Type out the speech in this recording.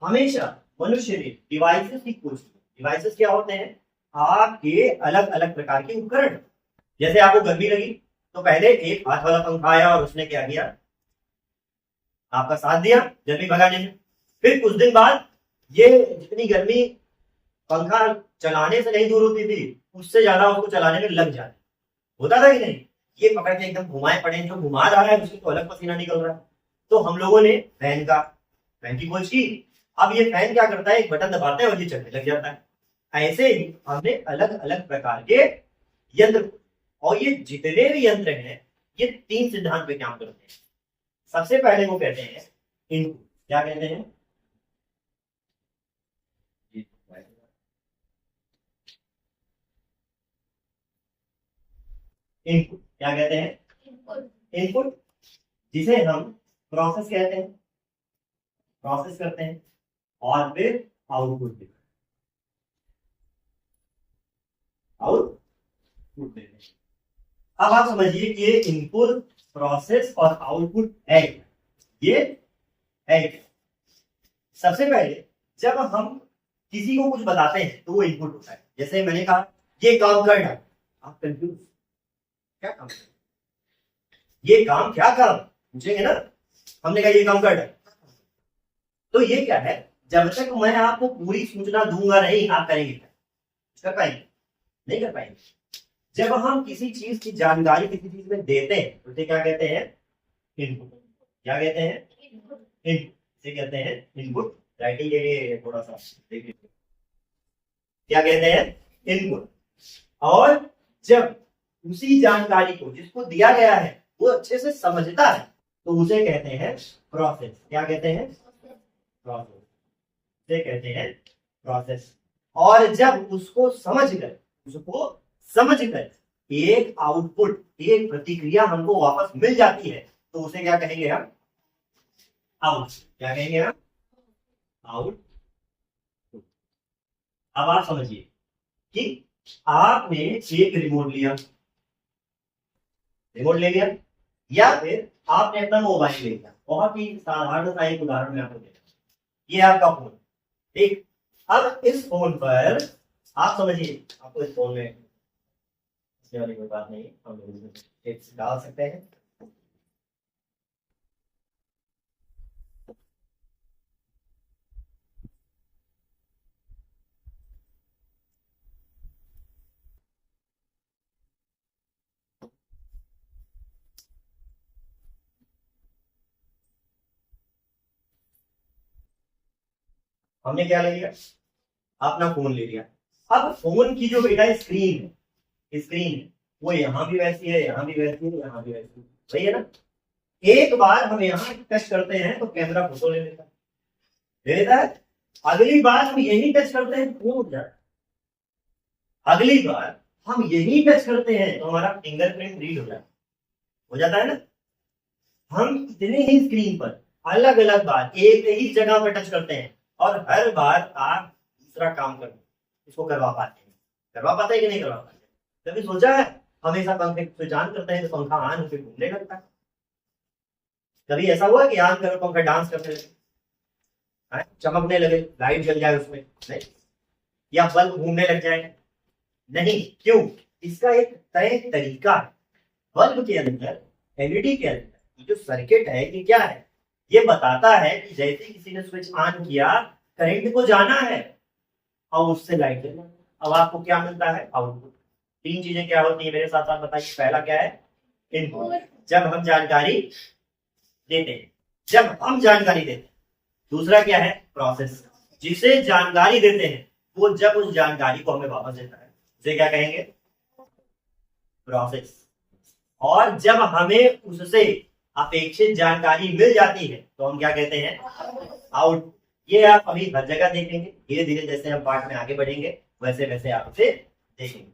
हमेशा मनुष्य ने डिवाइसेस की खोज की। डिवाइसेस क्या होते हैं? आपके अलग अलग प्रकार के उपकरण। जैसे आपको गर्मी लगी तो पहले एक हाथ वाला पंखा आया और उसने क्या किया? आपका साथ दिया गर्मी भगाने में। फिर कुछ दिन बाद ये जितनी गर्मी पंखा चलाने से नहीं दूर होती थी, उससे ज्यादा उसको चलाने में लग जाती। होता था कि नहीं? ये पकड़ के एकदम घुमाए पड़े, जो घुमा रहा है उसको तो अलग पसीना निकल रहा है। तो हम लोगों ने फैन की खोज की। अब ये फैन क्या करता है? एक बटन दबाता है और ये चलने लग जाता है। ऐसे ही हमने अलग अलग प्रकार के यंत्र, और ये जितने भी यंत्र हैं ये 3 सिद्धांत पे काम करते हैं। सबसे पहले वो कहते हैं इनपुट। क्या कहते हैं? इनपुट। क्या कहते हैं? इनपुट, जिसे हम प्रोसेस कहते हैं। प्रोसेस करते हैं और फिर आउटपुट देते हैं। आउटपुट देते हैं। अब आप समझिए कि ये इनपुट, प्रोसेस और आउटपुट है। ये है सबसे पहले जब हम किसी को कुछ बताते हैं तो वो इनपुट होता है। जैसे मैंने कहा ये काम करना, आप कंफ्यूज, क्या काम? ये काम क्या काम पूछेंगे ना? हमने कहा ये काम करना, तो ये क्या है? जब तक मैं आपको पूरी सूचना दूंगा नहीं, आप करेंगे क्या? कर पाएंगे? नहीं कर पाएंगे। जब हम किसी चीज की जानकारी किसी चीज में देते हैं तो उसे क्या कहते हैं? इनपुट। क्या कहते हैं? इनपुट। इसे कहते हैं इनपुट। राइटिंग के लिए थोड़ा सा देख लीजिए। क्या कहते हैं? इनपुट। और जब उसी जानकारी को जिसको दिया गया है वो अच्छे से समझता है तो उसे कहते हैं प्रोसेस। क्या कहते हैं? प्रोसेस। इसे कहते हैं प्रोसेस। और जब उसको समझकर एक आउटपुट, एक प्रतिक्रिया हमको वापस मिल जाती है तो उसे क्या कहेंगे हम? आउट। क्या कहेंगे हम? आउट। अब आप समझिए कि आपने एक रिमोट ले लिया या फिर आपने अपना मोबाइल ले लिया। बहुत ही साधारण सा एक उदाहरण मैं आपको देता हूं। ये आपका फोन, ठीक? अब इस फोन पर आप समझिए, आपको इस फोन में वाली कोई बात नहीं, हम लोग टिप्स डाल सकते हैं। हमने क्या ले लिया? अपना फोन ले लिया। अब फोन की जो बेटा स्क्रीन है वो यहाँ भी वैसी है, यहाँ भी वैसी है, यहाँ भी वैसी है, सही है ना? एक बार हम यहाँ टच करते हैं तो कैमरा फोटो ले लेता है। अगली बार हम यही टच करते हैं तो उठ जाता है। अगली बार हम यही टच करते हैं तो हमारा फिंगरप्रिंट रीड हो जाता है ना? हम इतने ही स्क्रीन पर अलग अलग बार एक ही जगह पर टच करते हैं और हर बार आप दूसरा काम करते हैं, इसको करवा पाते हैं कि नहीं करवा पाते? कभी सोचा है? हमेशा पंखे स्विच ऑन करते हैं तो पंखा ऑन होकर घूमने लगता है। कभी ऐसा हुआ कि ऑन करो पंखा डांस करने लगे, चमकने लगे, लाइट जल जाए उसमें? नहीं। या बल्ब घूमने लग जाए? नहीं। क्यों? इसका एक तय तरीका है। बल्ब के अंदर, एलईडी के अंदर जो सर्किट है ये क्या है? ये बताता है कि जैसे किसी ने स्विच ऑन किया, करंट को जाना है और उससे लाइट जलना। अब आपको क्या मिलता है? आउटपुट। 3 चीजें क्या होती है मेरे साथ साथ बताइए। पहला क्या है? इनपुट, जब हम जानकारी देते हैं। दूसरा क्या है? प्रोसेस, जिसे जानकारी देते हैं वो जब उस जानकारी को हमें वापस देता है उसे क्या कहेंगे? प्रोसेस। और जब हमें उससे अपेक्षित जानकारी मिल जाती है तो हम क्या कहते हैं? आउट। ये आप अभी हर जगह देखेंगे। धीरे धीरे जैसे हम पाठ में आगे बढ़ेंगे वैसे वैसे आप इसे देखेंगे।